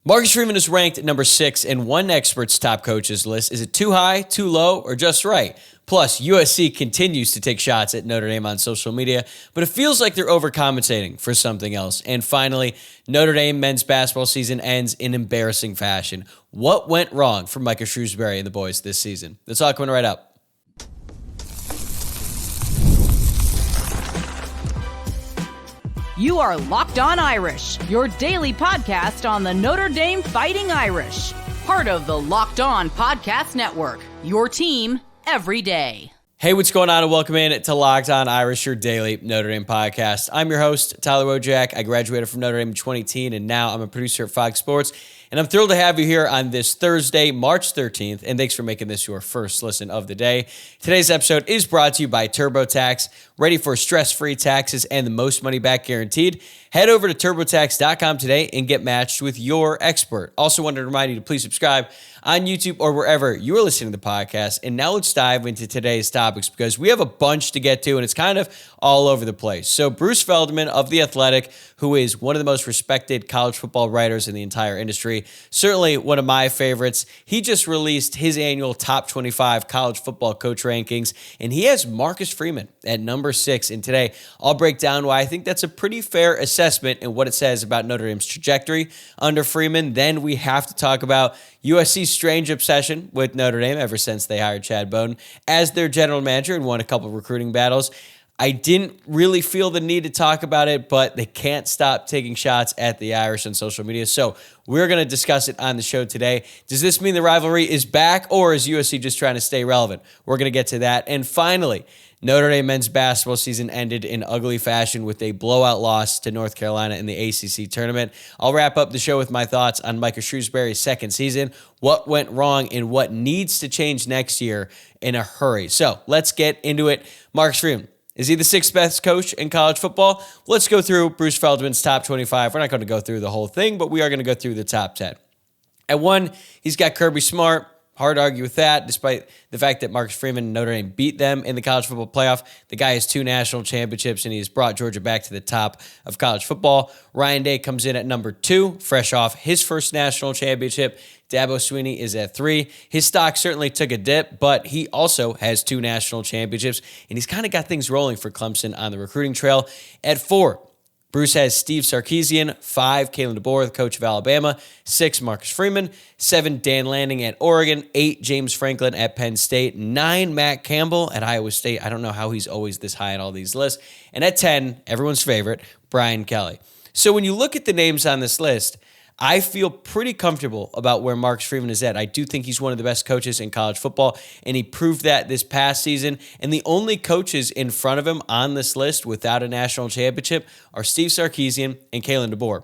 Marcus Freeman is ranked at number 6 in one expert's top coaches list. Is it too high, too low, or just right? Plus, USC continues to take shots at Notre Dame on social media, but it feels like they're overcompensating for something else. And finally, Notre Dame men's basketball season ends in embarrassing fashion. What went wrong for Micah Shrewsberry and the boys this season? That's all coming right up. You are Locked On Irish, your daily podcast on the Notre Dame Fighting Irish. Part of the Locked On Podcast Network, your team every day. Hey, what's going on? And welcome in to Locked On Irish, your daily Notre Dame podcast. I'm your host, Tyler Wojciak. I graduated from Notre Dame in 2010, and now I'm a producer at Fox Sports. And I'm thrilled to have you here on this Thursday, March 13th, and thanks for making this your first listen of the day. Today's episode is brought to you by TurboTax. Ready for stress-free taxes and the most money back guaranteed? Head over to TurboTax.com today and get matched with your expert. Also wanted to remind you to please subscribe on YouTube or wherever you are listening to the podcast. And now let's dive into today's topics because we have a bunch to get to and it's kind of all over the place. So Bruce Feldman of The Athletic, who is one of the most respected college football writers in the entire industry, certainly one of my favorites. He just released his annual top 25 college football coach rankings, and he has Marcus Freeman at number 6. And today, I'll break down why I think that's a pretty fair assessment and what it says about Notre Dame's trajectory under Freeman. Then we have to talk about USC's strange obsession with Notre Dame ever since they hired Chad Bowden as their general manager and won a couple of recruiting battles. I didn't really feel the need to talk about it, but they can't stop taking shots at the Irish on social media. So we're going to discuss it on the show today. Does this mean the rivalry is back, or is USC just trying to stay relevant? We're going to get to that. And finally, Notre Dame men's basketball season ended in ugly fashion with a blowout loss to North Carolina in the ACC Tournament. I'll wrap up the show with my thoughts on Micah Shrewsberry's second season, what went wrong, and what needs to change next year in a hurry. So let's get into it. Marcus Freeman. Is he the sixth best coach in college football? Let's go through Bruce Feldman's top 25. We're not going to go through the whole thing, but we are going to go through the top 10. At 1, he's got Kirby Smart. Hard to argue with that, despite the fact that Marcus Freeman and Notre Dame beat them in the college football playoff. The guy has 2 national championships, and he's brought Georgia back to the top of college football. Ryan Day comes in at number 2, fresh off his first national championship. Dabo Swinney is at 3. His stock certainly took a dip, but he also has 2 national championships, and he's kind of got things rolling for Clemson on the recruiting trail. At 4, Bruce has Steve Sarkisian. 5, Kalen DeBoer, the coach of Alabama. 6, Marcus Freeman. 7, Dan Lanning at Oregon. 8, James Franklin at Penn State. 9, Matt Campbell at Iowa State. I don't know how he's always this high on all these lists. And at 10, everyone's favorite, Brian Kelly. So when you look at the names on this list, I feel pretty comfortable about where Marcus Freeman is at. I do think he's one of the best coaches in college football, and he proved that this past season. And the only coaches in front of him on this list without a national championship are Steve Sarkisian and Kalen DeBoer.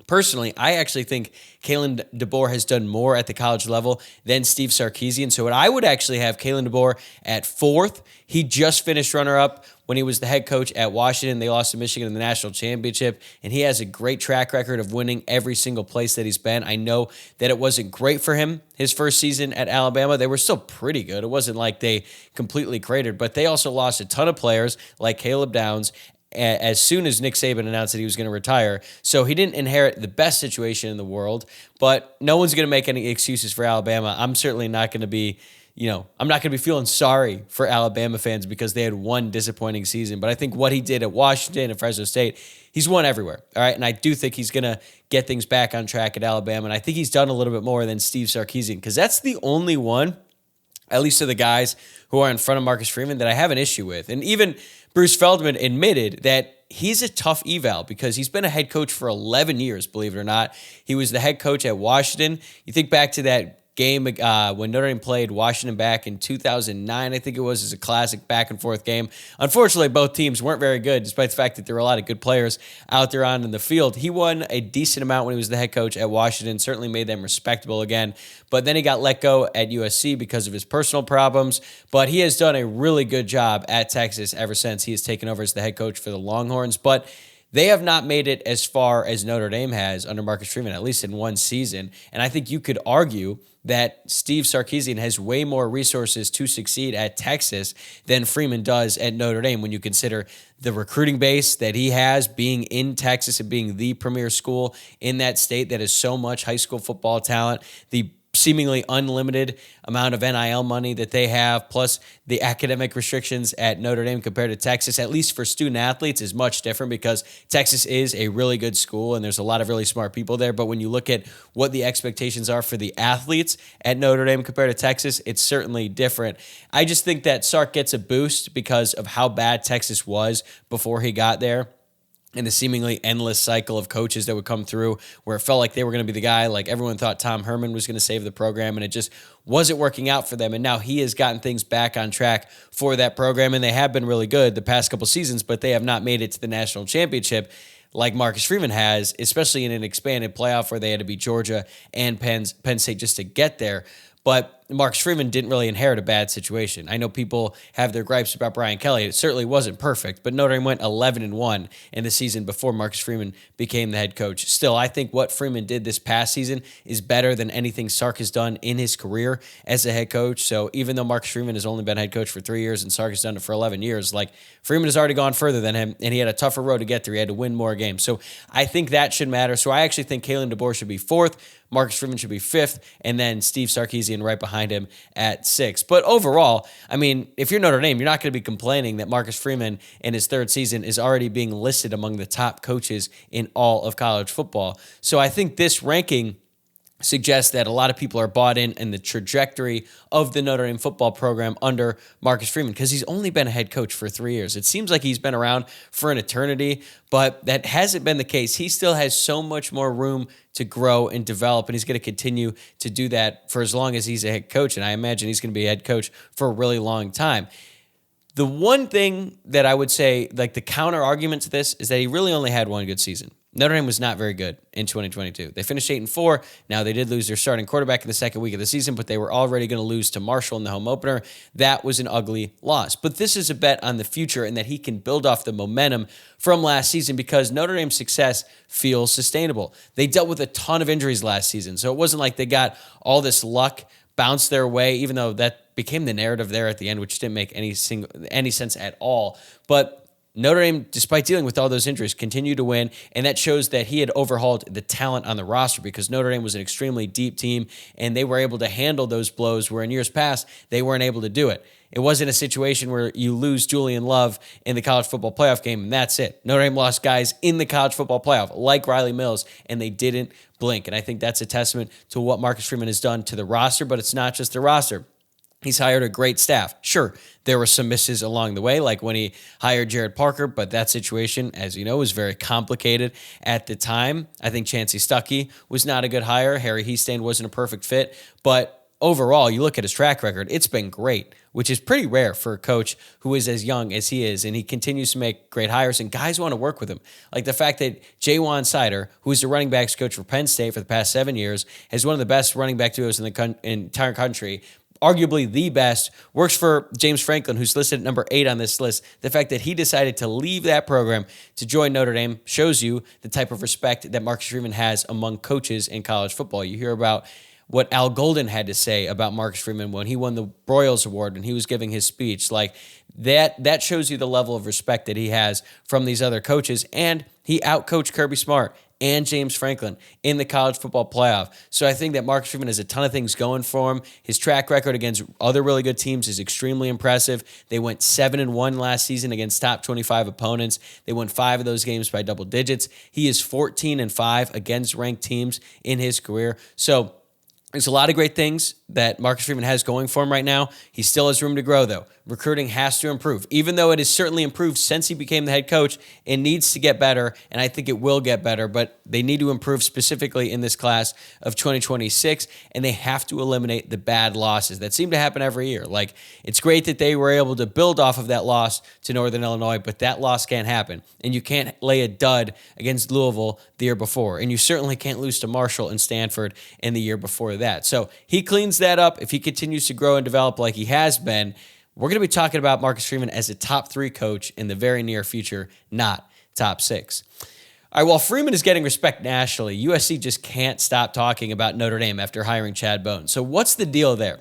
Personally, I actually think Kalen DeBoer has done more at the college level than Steve Sarkisian. So I would actually have Kalen DeBoer at 4th. He just finished runner-up when he was the head coach at Washington. They lost to Michigan in the national championship, and he has a great track record of winning every single place that he's been. I know that it wasn't great for him his first season at Alabama. They were still pretty good. It wasn't like they completely cratered, but they also lost a ton of players like Caleb Downs as soon as Nick Saban announced that he was going to retire. So he didn't inherit the best situation in the world, but no one's going to make any excuses for Alabama. I'm certainly not going to be, I'm not going to be feeling sorry for Alabama fans because they had one disappointing season. But I think what he did at Washington and Fresno State, he's won everywhere. All right. And I do think he's going to get things back on track at Alabama. And I think he's done a little bit more than Steve Sarkisian because that's the only one, at least of the guys who are in front of Marcus Freeman, that I have an issue with. And even Bruce Feldman admitted that he's a tough eval because he's been a head coach for 11 years, believe it or not. He was the head coach at Washington. You think back to that game when Notre Dame played Washington back in 2009, I think it was, as a classic back-and-forth game. Unfortunately, both teams weren't very good, despite the fact that there were a lot of good players out there on in the field. He won a decent amount when he was the head coach at Washington, certainly made them respectable again. But then he got let go at USC because of his personal problems. But he has done a really good job at Texas ever since he has taken over as the head coach for the Longhorns. But They have not made it as far as Notre Dame has under Marcus Freeman, at least in one season. And I think you could argue that Steve Sarkisian has way more resources to succeed at Texas than Freeman does at Notre Dame when you consider the recruiting base that he has, being in Texas and being the premier school in that state that has so much high school football talent, the seemingly unlimited amount of NIL money that they have, plus the academic restrictions at Notre Dame compared to Texas, at least for student athletes, is much different because Texas is a really good school and there's a lot of really smart people there. But when you look at what the expectations are for the athletes at Notre Dame compared to Texas, it's certainly different. I just think that Sark gets a boost because of how bad Texas was before he got there, and the seemingly endless cycle of coaches that would come through where it felt like they were going to be the guy. Like everyone thought Tom Herman was going to save the program, and it just wasn't working out for them. And now he has gotten things back on track for that program, and they have been really good the past couple seasons, but they have not made it to the national championship like Marcus Freeman has, especially in an expanded playoff where they had to beat Georgia and Penn State just to get there. But Marcus Freeman didn't really inherit a bad situation. I know people have their gripes about Brian Kelly. It certainly wasn't perfect, but Notre Dame went 11-1 in the season before Marcus Freeman became the head coach. Still, I think what Freeman did this past season is better than anything Sark has done in his career as a head coach. So even though Marcus Freeman has only been head coach for 3 years and Sark has done it for 11 years, like Freeman has already gone further than him, and he had a tougher road to get through. He had to win more games. So I think that should matter. So I actually think Kalen DeBoer should be 4th. Marcus Freeman should be 5th, and then Steve Sarkisian right behind him at 6th. But overall, I mean, if you're Notre Dame, you're not going to be complaining that Marcus Freeman in his 3rd season is already being listed among the top coaches in all of college football. So I think this ranking suggests that a lot of people are bought in the trajectory of the Notre Dame football program under Marcus Freeman because he's only been a head coach for 3 years. It seems like he's been around for an eternity, but that hasn't been the case. He still has so much more room to grow and develop, and he's going to continue to do that for as long as he's a head coach, and I imagine he's going to be a head coach for a really long time. The one thing that I would say, like the counter argument to this, is that he really only had one good season. Notre Dame was not very good in 2022. They finished 8-4. Now, they did lose their starting quarterback in the second week of the season, but they were already going to lose to Marshall in the home opener. That was an ugly loss. But this is a bet on the future and that he can build off the momentum from last season because Notre Dame's success feels sustainable. They dealt with a ton of injuries last season, so it wasn't like they got all this luck bounced their way, even though that became the narrative there at the end, which didn't make any sense at all. But Notre Dame, despite dealing with all those injuries, continued to win, and that shows that he had overhauled the talent on the roster because Notre Dame was an extremely deep team, and they were able to handle those blows where in years past they weren't able to do it. It wasn't a situation where you lose Julian Love in the college football playoff game, and that's it. Notre Dame lost guys in the college football playoff, like Riley Mills, and they didn't blink, and I think that's a testament to what Marcus Freeman has done to the roster, but it's not just the roster. He's hired a great staff. Sure, there were some misses along the way, like when he hired Jared Parker, but that situation, as you know, was very complicated at the time. I think Chancey Stuckey was not a good hire. Harry Hiestand wasn't a perfect fit, but overall, you look at his track record, it's been great, which is pretty rare for a coach who is as young as he is, and he continues to make great hires, and guys want to work with him. Like the fact that Jaywan Sider, who's the running backs coach for Penn State for the past 7 years, has one of the best running back duos in the entire country, arguably the best, works for James Franklin, who's listed at number 8 on this list. The fact that he decided to leave that program to join Notre Dame shows you the type of respect that Marcus Freeman has among coaches in college football. You hear about what Al Golden had to say about Marcus Freeman when he won the Broyles Award, when he was giving his speech. Like that shows you the level of respect that he has from these other coaches, and he outcoached Kirby Smart and James Franklin in the college football playoff. So I think that Marcus Freeman has a ton of things going for him. His track record against other really good teams is extremely impressive. They went 7-1 last season against top 25 opponents. They won 5 of those games by double digits. He is 14-5 against ranked teams in his career. So there's a lot of great things that Marcus Freeman has going for him right now. He still has room to grow, though. Recruiting has to improve. Even though it has certainly improved since he became the head coach, it needs to get better, and I think it will get better, but they need to improve specifically in this class of 2026, and they have to eliminate the bad losses that seem to happen every year. Like, it's great that they were able to build off of that loss to Northern Illinois, but that loss can't happen, and you can't lay a dud against Louisville the year before, and you certainly can't lose to Marshall and Stanford in the year before that. So he cleans that up. If he continues to grow and develop like he has been, we're going to be talking about Marcus Freeman as a top 3 coach in the very near future, not top 6. All right, while Freeman is getting respect nationally, USC just can't stop talking about Notre Dame after hiring Chad Bowden. So what's the deal there?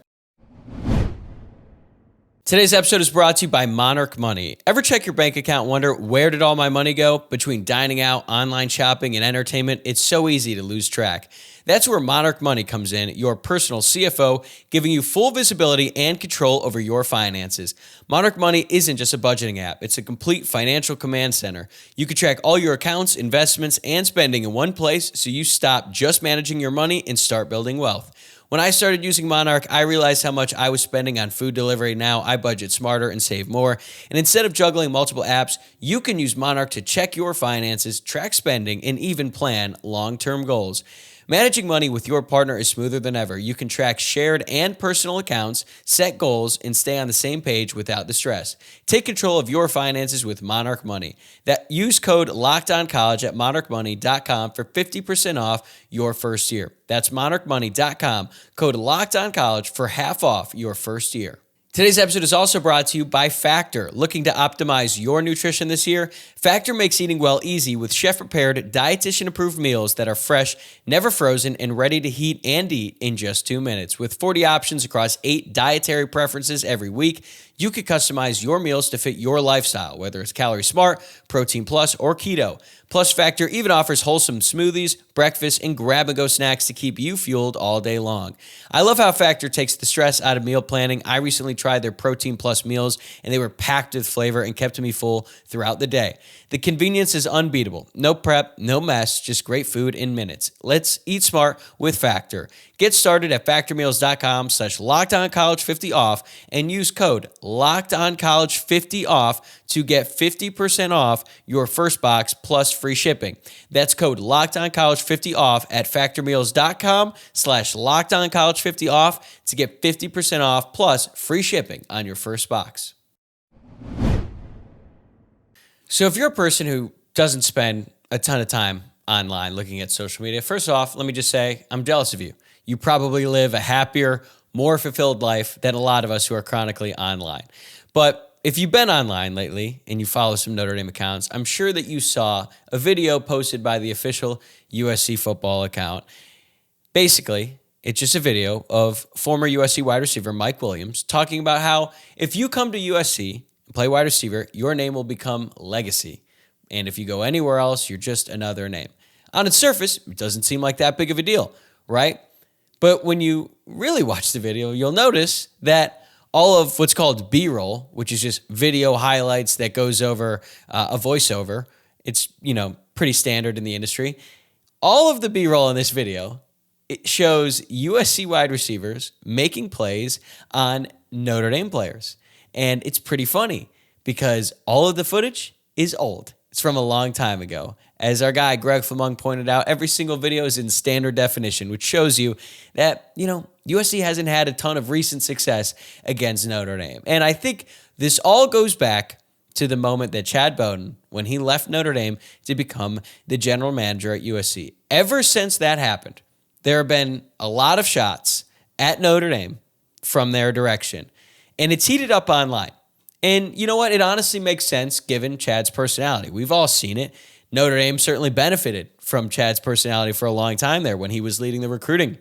Today's episode is brought to you by Monarch Money. Ever check your bank account and wonder, where did all my money go? Between dining out, online shopping, and entertainment, it's so easy to lose track. That's where Monarch Money comes in, your personal CFO, giving you full visibility and control over your finances. Monarch Money isn't just a budgeting app. It's a complete financial command center. You can track all your accounts, investments, and spending in one place so you stop just managing your money and start building wealth. When I started using Monarch, I realized how much I was spending on food delivery. Now I budget smarter and save more. And instead of juggling multiple apps, you can use Monarch to check your finances, track spending, and even plan long-term goals. Managing money with your partner is smoother than ever. You can track shared and personal accounts, set goals, and stay on the same page without the stress. Take control of your finances with Monarch Money. Use code LOCKEDONCollege at monarchmoney.com for 50% off your first year. That's monarchmoney.com, code LOCKEDONCollege for half off your first year. Today's episode is also brought to you by Factor. Looking to optimize your nutrition this year? Factor makes eating well easy with chef-prepared, dietitian-approved meals that are fresh, never frozen, and ready to heat and eat in just 2 minutes. With 40 options across 8 dietary preferences every week, you can customize your meals to fit your lifestyle, whether it's Calorie Smart, Protein Plus, or Keto. Plus, Factor even offers wholesome smoothies, breakfast, and grab-and-go snacks to keep you fueled all day long. I love how Factor takes the stress out of meal planning. I recently tried their Protein Plus meals, and they were packed with flavor and kept me full throughout the day. The convenience is unbeatable. No prep, no mess, just great food in minutes. Let's eat smart with Factor. Get started at factormeals.com/LockedOnCollege50 off and use code LockedOnCollege50 off to get 50% off your first box plus free shipping. That's code LockedOnCollege50 off at factormeals.com/LockedOnCollege50 off to get 50% off plus free shipping on your first box. So if you're a person who doesn't spend a ton of time online looking at social media, first off, let me just say I'm jealous of you. You probably live a happier, more fulfilled life than a lot of us who are chronically online. But if you've been online lately and you follow some Notre Dame accounts, I'm sure that you saw a video posted by the official USC football account. Basically, it's just a video of former USC wide receiver Mike Williams talking about how if you come to USC and play wide receiver, your name will become legacy. And if you go anywhere else, you're just another name. On its surface, it doesn't seem like that big of a deal, right? But when you really watch the video, you'll notice that all of what's called B-roll, which is just video highlights that goes over a voiceover, it's, pretty standard in the industry. All of the B-roll in this video, it shows USC wide receivers making plays on Notre Dame players. And it's pretty funny because all of the footage is old. It's from a long time ago. As our guy Greg Feldman pointed out, every single video is in standard definition, which shows you that, USC hasn't had a ton of recent success against Notre Dame. And I think this all goes back to the moment that Chad Bowden, when he left Notre Dame to become the general manager at USC. Ever since that happened, there have been a lot of shots at Notre Dame from their direction. And it's heated up online. And you know what? It honestly makes sense given Chad's personality. We've all seen it. Notre Dame certainly benefited from Chad's personality for a long time there when he was leading the recruiting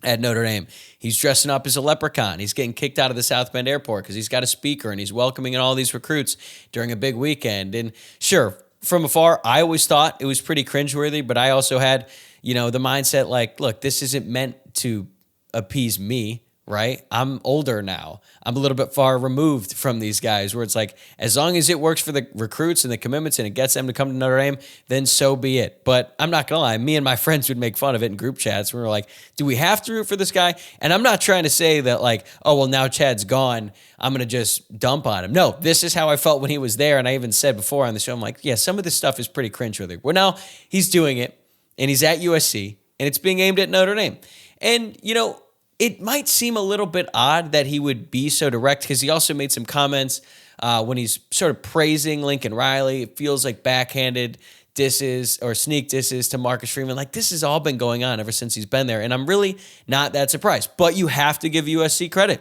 at Notre Dame. He's dressing up as a leprechaun. He's getting kicked out of the South Bend airport because he's got a speaker and he's welcoming in all these recruits during a big weekend. And sure, from afar, I always thought it was pretty cringeworthy, but I also had, the mindset like, look, this isn't meant to appease me. Right? I'm older now. I'm a little bit far removed from these guys where it's like, as long as it works for the recruits and the commitments and it gets them to come to Notre Dame, then so be it. But I'm not going to lie. Me and my friends would make fun of it in group chats. We were like, do we have to root for this guy? And I'm not trying to say that like, oh, well, now Chad's gone, I'm going to just dump on him. No, this is how I felt when he was there. And I even said before on the show, I'm like, yeah, some of this stuff is pretty cringeworthy. Well, now he's doing it and he's at USC and it's being aimed at Notre Dame. And, it might seem a little bit odd that he would be so direct because he also made some comments when he's sort of praising Lincoln Riley. It feels like backhanded disses or sneak disses to Marcus Freeman. Like this has all been going on ever since he's been there. And I'm really not that surprised. But you have to give USC credit.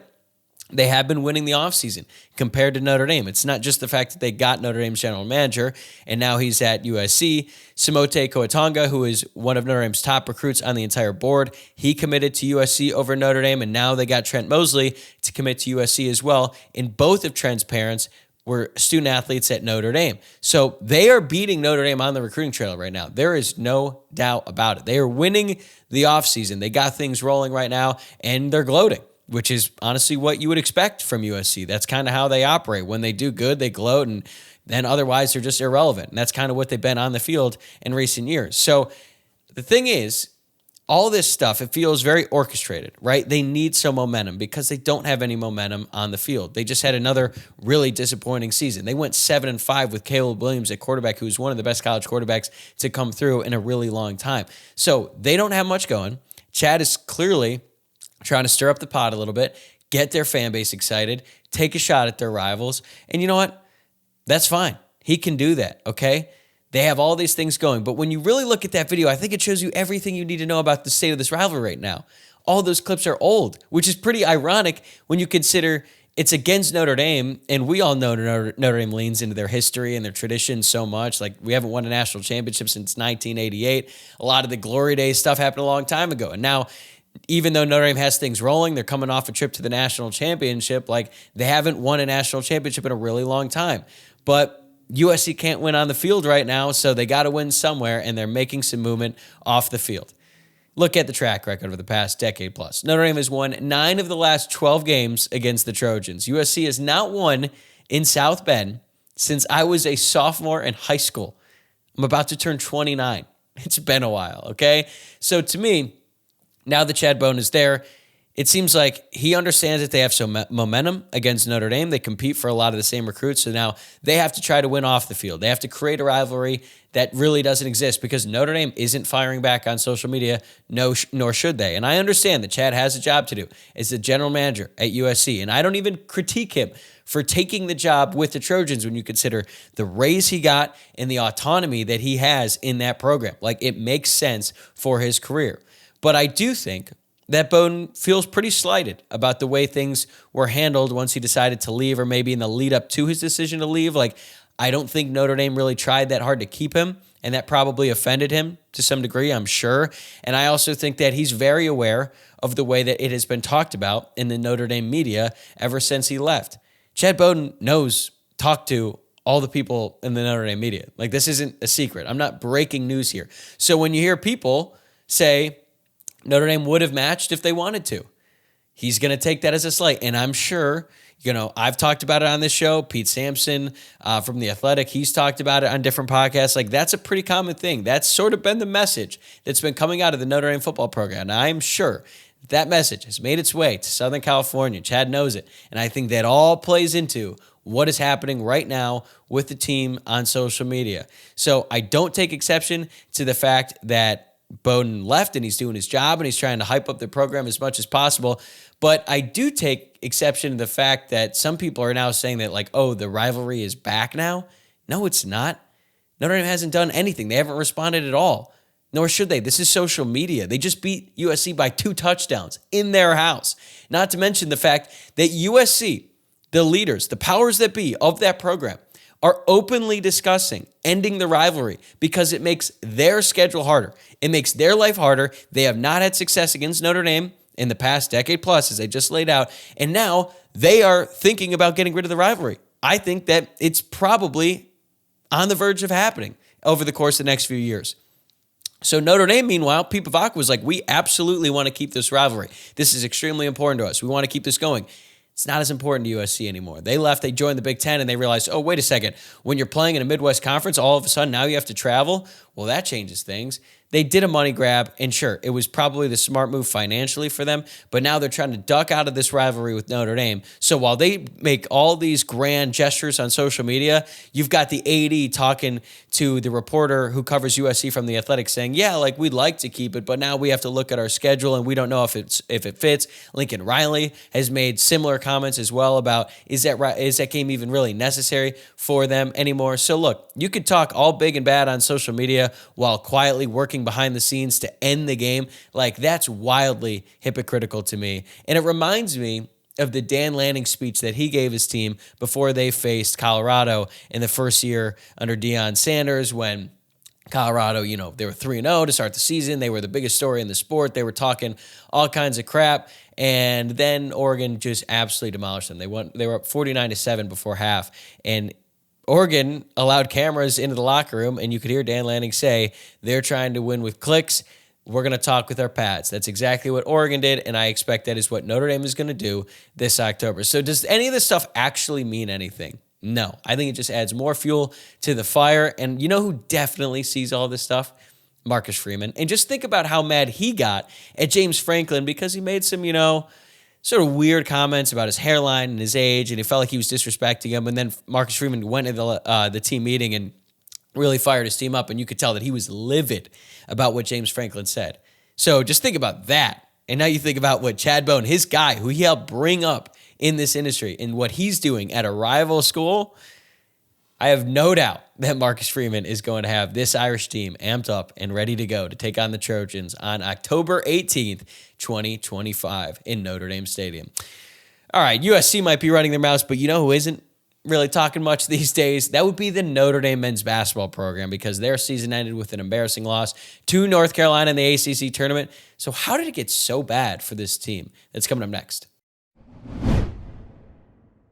they have been winning the offseason compared to Notre Dame. It's not just the fact that they got Notre Dame's general manager, and now he's at USC. Simote Koatonga, who is one of Notre Dame's top recruits on the entire board, he committed to USC over Notre Dame, and now they got Trent Mosley to commit to USC as well. And both of Trent's parents were student athletes at Notre Dame. So they are beating Notre Dame on the recruiting trail right now. There is no doubt about it. They are winning the offseason. They got things rolling right now, and they're gloating, which is honestly what you would expect from USC. That's kind of how they operate. When they do good, they gloat, and then otherwise they're just irrelevant. And that's kind of what they've been on the field in recent years. So the thing is, all this stuff, it feels very orchestrated, right? They need some momentum because they don't have any momentum on the field. They just had another really disappointing season. They went 7-5 with Caleb Williams at quarterback, who's one of the best college quarterbacks to come through in a really long time. So they don't have much going. Chad is clearly trying to stir up the pot a little bit, get their fan base excited, take a shot at their rivals. And you know what? That's fine. He can do that, okay? They have all these things going. But when you really look at that video, I think it shows you everything you need to know about the state of this rivalry right now. All those clips are old, which is pretty ironic when you consider it's against Notre Dame, and we all know Notre Dame leans into their history and their tradition so much. Like, we haven't won a national championship since 1988. A lot of the glory days stuff happened a long time ago. And now, even though Notre Dame has things rolling, they're coming off a trip to the national championship. Like, they haven't won a national championship in a really long time. But USC can't win on the field right now, so they got to win somewhere, and they're making some movement off the field. Look at the track record over the past decade plus. Notre Dame has won 9 of the last 12 games against the Trojans. USC has not won in South Bend since I was a sophomore in high school. I'm about to turn 29. It's been a while, okay? So to me, now that Chad Bowden is there, it seems like he understands that they have some momentum against Notre Dame. They compete for a lot of the same recruits, so now they have to try to win off the field. They have to create a rivalry that really doesn't exist because Notre Dame isn't firing back on social media, nor should they. And I understand that Chad has a job to do as the general manager at USC, and I don't even critique him for taking the job with the Trojans when you consider the raise he got and the autonomy that he has in that program. Like, it makes sense for his career. But I do think that Bowden feels pretty slighted about the way things were handled once he decided to leave, or maybe in the lead up to his decision to leave. Like, I don't think Notre Dame really tried that hard to keep him, and that probably offended him to some degree, I'm sure. And I also think that he's very aware of the way that it has been talked about in the Notre Dame media ever since he left. Chad Bowden talked to all the people in the Notre Dame media. Like, this isn't a secret. I'm not breaking news here. So when you hear people say Notre Dame would have matched if they wanted to, he's going to take that as a slight. And I'm sure, I've talked about it on this show. Pete Sampson from The Athletic, he's talked about it on different podcasts. Like, that's a pretty common thing. That's sort of been the message that's been coming out of the Notre Dame football program. And I'm sure that message has made its way to Southern California. Chad knows it. And I think that all plays into what is happening right now with the team on social media. So I don't take exception to the fact that Bowden left and he's doing his job and he's trying to hype up the program as much as possible. But I do take exception to the fact that some people are now saying that, like, oh, the rivalry is back now. No, it's not. Notre Dame hasn't done anything. They haven't responded at all, nor should they. This is social media. They just beat USC by 2 touchdowns in their house. Not to mention the fact that USC, the leaders, the powers that be of that program, are openly discussing ending the rivalry because it makes their schedule harder. It makes their life harder. They have not had success against Notre Dame in the past decade plus, as I just laid out, and now they are thinking about getting rid of the rivalry. I think that it's probably on the verge of happening over the course of the next few years. So Notre Dame, meanwhile, Pete Pavak was like, we absolutely want to keep this rivalry. This is extremely important to us. We want to keep this going. It's not as important to USC anymore. They left, they joined the Big Ten, and they realized, oh, wait a second. When you're playing in a Midwest conference, all of a sudden now you have to travel. Well, that changes things. They did a money grab, and sure, it was probably the smart move financially for them, but now they're trying to duck out of this rivalry with Notre Dame. So while they make all these grand gestures on social media, you've got the AD talking to the reporter who covers USC from The Athletic saying, yeah, like, we'd like to keep it, but now we have to look at our schedule, and we don't know if it fits. Lincoln Riley has made similar comments as well about, is that game even really necessary for them anymore? So look, you could talk all big and bad on social media while quietly working behind the scenes to end the game. Like, that's wildly hypocritical to me. And it reminds me of the Dan Lanning speech that he gave his team before they faced Colorado in the first year under Deion Sanders when Colorado, they were 3-0 to start the season. They were the biggest story in the sport. They were talking all kinds of crap. And then Oregon just absolutely demolished them. They were up 49-7 before half. And Oregon allowed cameras into the locker room, and you could hear Dan Lanning say, they're trying to win with clicks. We're going to talk with our pads. That's exactly what Oregon did, and I expect that is what Notre Dame is going to do this October. So does any of this stuff actually mean anything? No. I think it just adds more fuel to the fire. And you know who definitely sees all this stuff? Marcus Freeman. And just think about how mad he got at James Franklin because he made some, sort of weird comments about his hairline and his age, and he felt like he was disrespecting him. And then Marcus Freeman went to the team meeting and really fired his team up, and you could tell that he was livid about what James Franklin said. So just think about that. And now you think about what Chad Bowden, his guy, who he helped bring up in this industry, and what he's doing at a rival school. I have no doubt that Marcus Freeman is going to have this Irish team amped up and ready to go to take on the Trojans on October 18th, 2025 in Notre Dame Stadium. All right, USC might be running their mouths, but you know who isn't really talking much these days? That would be the Notre Dame men's basketball program, because their season ended with an embarrassing loss to North Carolina in the ACC Tournament. So how did it get so bad for this team? That's coming up next.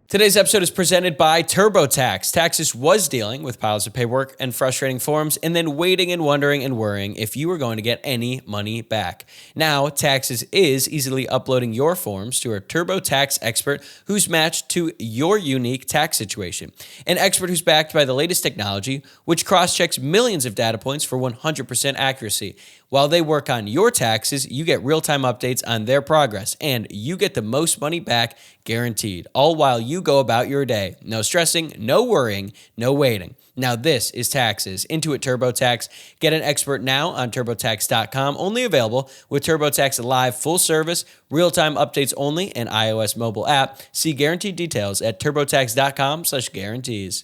Today's episode is presented by TurboTax. Taxes was dealing with piles of paperwork and frustrating forms, and then waiting and wondering and worrying if you were going to get any money back. Now, Taxes is easily uploading your forms to a TurboTax expert who's matched to your unique tax situation. An expert who's backed by the latest technology, which cross-checks millions of data points for 100% accuracy. While they work on your taxes, you get real-time updates on their progress, and you get the most money back guaranteed, all while you go about your day. No stressing, no worrying, no waiting. Now this is Taxes. Intuit TurboTax. Get an expert now on TurboTax.com. Only available with TurboTax Live full service, real-time updates only, and iOS mobile app. See guaranteed details at TurboTax.com/guarantees.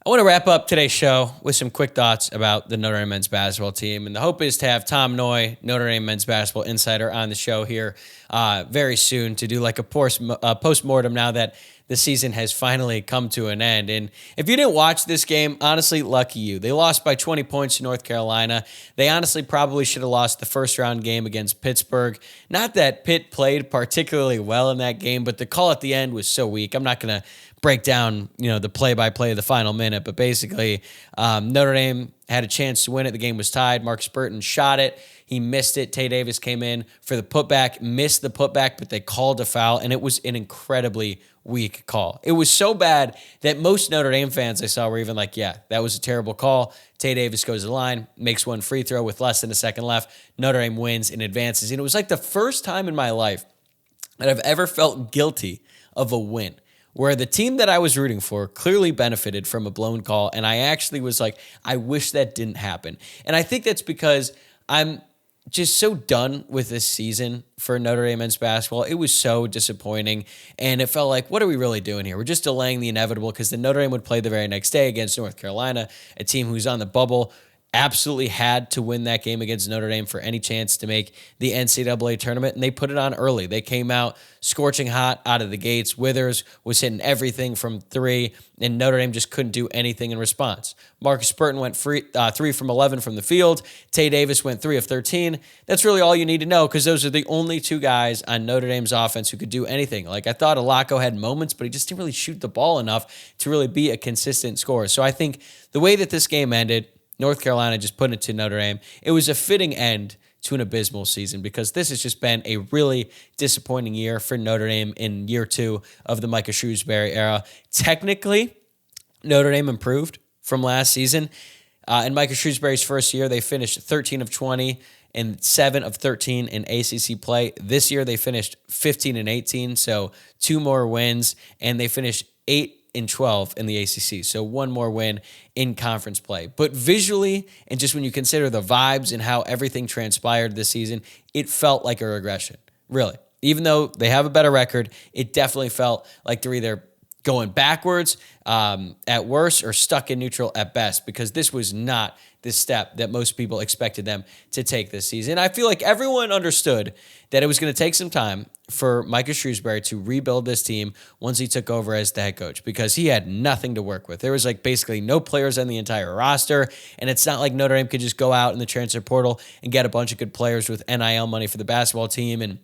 I want to wrap up today's show with some quick thoughts about the Notre Dame men's basketball team. And the hope is to have Tom Noy, Notre Dame men's basketball insider, on the show here very soon to do like a post-mortem now that the season has finally come to an end. And if you didn't watch this game, honestly, lucky you. They lost by 20 points to North Carolina. They honestly probably should have lost the first-round game against Pittsburgh. Not that Pitt played particularly well in that game, but the call at the end was so weak. I'm not going to break down, the play-by-play of the final minute, but basically Notre Dame had a chance to win it. The game was tied. Marcus Burton shot it. He missed it. Tay Davis came in for the putback, missed the putback, but they called a foul, and it was an incredibly weak call. It was so bad that most Notre Dame fans I saw were even like, yeah, that was a terrible call. Tay Davis goes to the line, makes one free throw with less than a second left. Notre Dame wins and advances. And it was like the first time in my life that I've ever felt guilty of a win, where the team that I was rooting for clearly benefited from a blown call, and I actually was like, I wish that didn't happen. And I think that's because I'm just so done with this season for Notre Dame men's basketball. It was so disappointing, and it felt like, what are we really doing here? We're just delaying the inevitable, because the Notre Dame would play the very next day against North Carolina, a team who's on the bubble. Absolutely had to win that game against Notre Dame for any chance to make the NCAA tournament, and they put it on early. They came out scorching hot out of the gates. Withers was hitting everything from three, and Notre Dame just couldn't do anything in response. Marcus Burton went 3 from 11 from the field. Tay Davis went 3 of 13. That's really all you need to know, because those are the only two guys on Notre Dame's offense who could do anything. Like, I thought Alako had moments, but he just didn't really shoot the ball enough to really be a consistent scorer. So I think the way that this game ended, North Carolina just putting it to Notre Dame, it was a fitting end to an abysmal season, because this has just been a really disappointing year for Notre Dame in year 2 of the Micah Shrewsberry era. Technically, Notre Dame improved from last season. In Micah Shrewsberry's first year, they finished 13 of 20 and 7 of 13 in ACC play. This year, they finished 15 and 18, so 2 more wins, and they finished 8 and 12 in the ACC. So 1 more win in conference play. But visually, and just when you consider the vibes and how everything transpired this season, it felt like a regression, really. Even though they have a better record, it definitely felt like they're either going backwards at worst, or stuck in neutral at best, because this was not the step that most people expected them to take this season. I feel like everyone understood that it was going to take some time for Micah Shrewsberry to rebuild this team once he took over as the head coach, because he had nothing to work with. There was like basically no players on the entire roster, and it's not like Notre Dame could just go out in the transfer portal and get a bunch of good players with NIL money for the basketball team and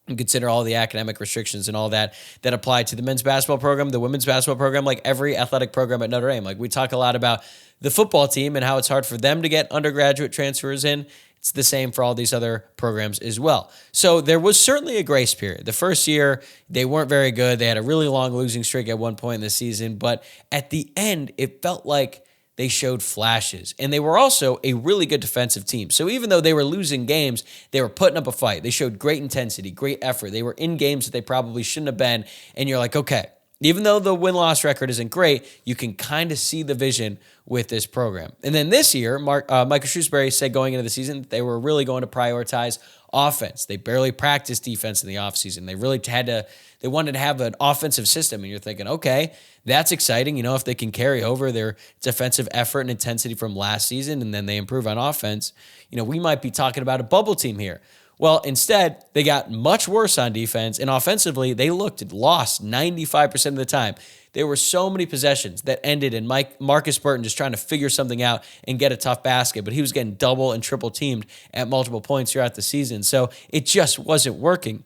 consider all the academic restrictions and all that apply to the men's basketball program, the women's basketball program, like every athletic program at Notre Dame. Like, we talk a lot about the football team and how it's hard for them to get undergraduate transfers in. It's the same for all these other programs as well. So there was certainly a grace period. The first year, they weren't very good. They had a really long losing streak at one point in the season, but at the end, it felt like they showed flashes, and they were also a really good defensive team. So even though they were losing games, they were putting up a fight. They showed great intensity, great effort. They were in games that they probably shouldn't have been, and you're like, okay, even though the win-loss record isn't great, you can kind of see the vision with this program. And then this year, Micah Shrewsberry said going into the season that they were really going to prioritize offense. They barely practiced defense in the offseason. They really they wanted to have an offensive system, and you're thinking, okay, that's exciting. If they can carry over their defensive effort and intensity from last season and then they improve on offense, we might be talking about a bubble team here. Well, instead, they got much worse on defense, and offensively, they lost 95% of the time. There were so many possessions that ended in Marcus Burton just trying to figure something out and get a tough basket, but he was getting double and triple teamed at multiple points throughout the season, so it just wasn't working.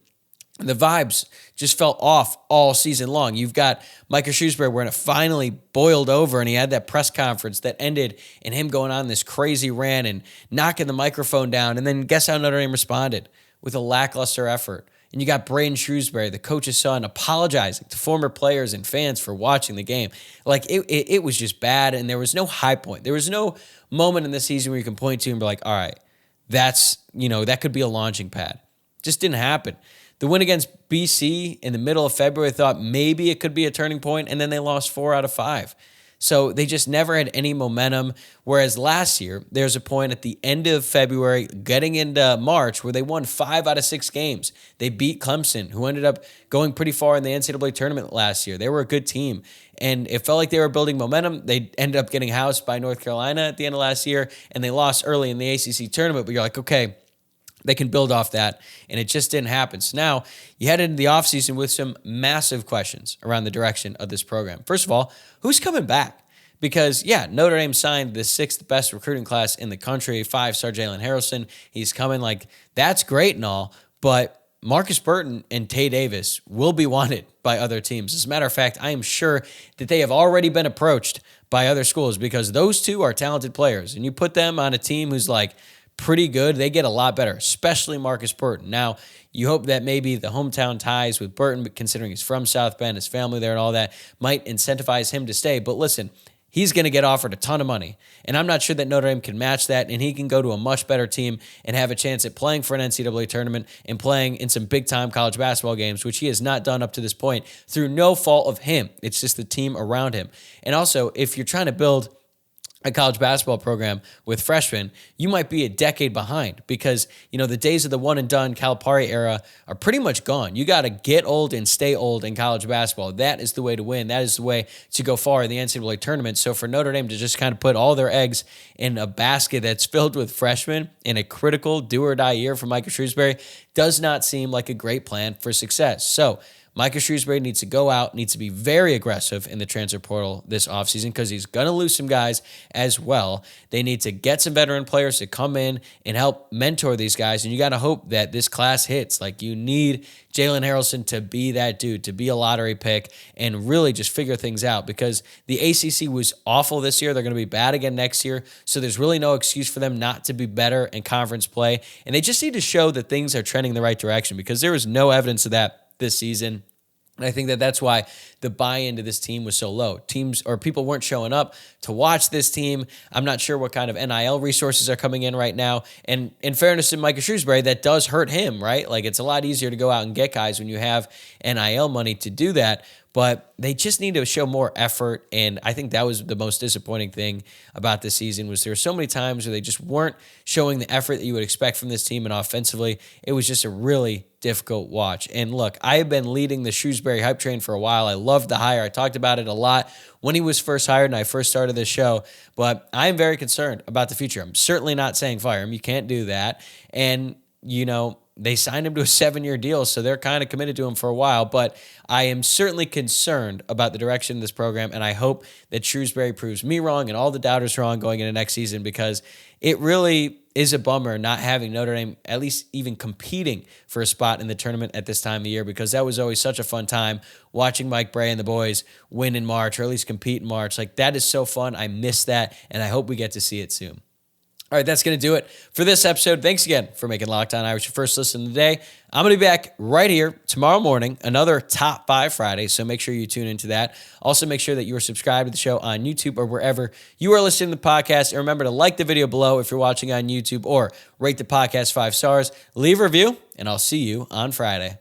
The vibes just felt off all season long. You've got Micah Shrewsberry when it finally boiled over and he had that press conference that ended in him going on this crazy rant and knocking the microphone down. And then guess how Notre Dame responded? With a lackluster effort. And you got Braden Shrewsberry, the coach's son, apologizing to former players and fans for watching the game. Like, it was just bad, and there was no high point. There was no moment in the season where you can point to and be like, all right, that could be a launching pad. Just didn't happen. The win against BC in the middle of February, thought maybe it could be a turning point, and then they lost 4 out of 5. So they just never had any momentum, whereas last year, there's a point at the end of February, getting into March, where they won 5 out of 6 games. They beat Clemson, who ended up going pretty far in the NCAA tournament last year. They were a good team, and it felt like they were building momentum. They ended up getting housed by North Carolina at the end of last year, and they lost early in the ACC tournament, but you're like, okay, they can build off that, and it just didn't happen. So now you head into the offseason with some massive questions around the direction of this program. First of all, who's coming back? Because, Notre Dame signed the 6th best recruiting class in the country, 5-star Jalen Harrelson. He's coming. Like, that's great and all, but Marcus Burton and Tay Davis will be wanted by other teams. As a matter of fact, I am sure that they have already been approached by other schools, because those two are talented players, and you put them on a team who's like pretty good, they get a lot better, especially Marcus Burton. Now, you hope that maybe the hometown ties with Burton, but considering he's from South Bend, his family there and all that, might incentivize him to stay. But listen, he's going to get offered a ton of money, and I'm not sure that Notre Dame can match that, and he can go to a much better team and have a chance at playing for an NCAA tournament and playing in some big-time college basketball games, which he has not done up to this point through no fault of him. It's just the team around him. And also, if you're trying to build a college basketball program with freshmen, you might be a decade behind, because, the days of the one and done Calipari era are pretty much gone. You got to get old and stay old in college basketball. That is the way to win. That is the way to go far in the NCAA tournament. So for Notre Dame to just kind of put all their eggs in a basket that's filled with freshmen in a critical do or die year for Micah Shrewsberry does not seem like a great plan for success. So Micah Shrewsberry needs to go out, needs to be very aggressive in the transfer portal this offseason, because he's going to lose some guys as well. They need to get some veteran players to come in and help mentor these guys, and you got to hope that this class hits. Like, you need Jalen Harrelson to be that dude, to be a lottery pick and really just figure things out, because the ACC was awful this year. They're going to be bad again next year, so there's really no excuse for them not to be better in conference play, and they just need to show that things are trending in the right direction, because there was no evidence of that this season. And I think that that's why the buy-in to this team was so low. People weren't showing up to watch this team. I'm not sure what kind of NIL resources are coming in right now. And in fairness to Micah Shrewsberry, that does hurt him, right? Like, it's a lot easier to go out and get guys when you have NIL money to do that. but they just need to show more effort. And I think that was the most disappointing thing about this season was there were so many times where they just weren't showing the effort that you would expect from this team. And offensively, it was just a really difficult watch. And look, I have been leading the Shrewsberry hype train for a while. I loved the hire. I talked about it a lot when he was first hired and I first started this show, but I am very concerned about the future. I'm certainly not saying fire him. You can't do that. And, they signed him to a 7-year deal, so they're kind of committed to him for a while. But I am certainly concerned about the direction of this program, and I hope that Shrewsberry proves me wrong and all the doubters wrong going into next season, because it really is a bummer not having Notre Dame at least even competing for a spot in the tournament at this time of year, because that was always such a fun time watching Mike Bray and the boys win in March, or at least compete in March. Like, that is so fun. I miss that, and I hope we get to see it soon. All right, that's going to do it for this episode. Thanks again for making Locked On Irish your first listen today. I'm going to be back right here tomorrow morning, another Top 5 Friday, so make sure you tune into that. Also, make sure that you are subscribed to the show on YouTube or wherever you are listening to the podcast. And remember to like the video below if you're watching on YouTube, or rate the podcast 5 stars, leave a review, and I'll see you on Friday.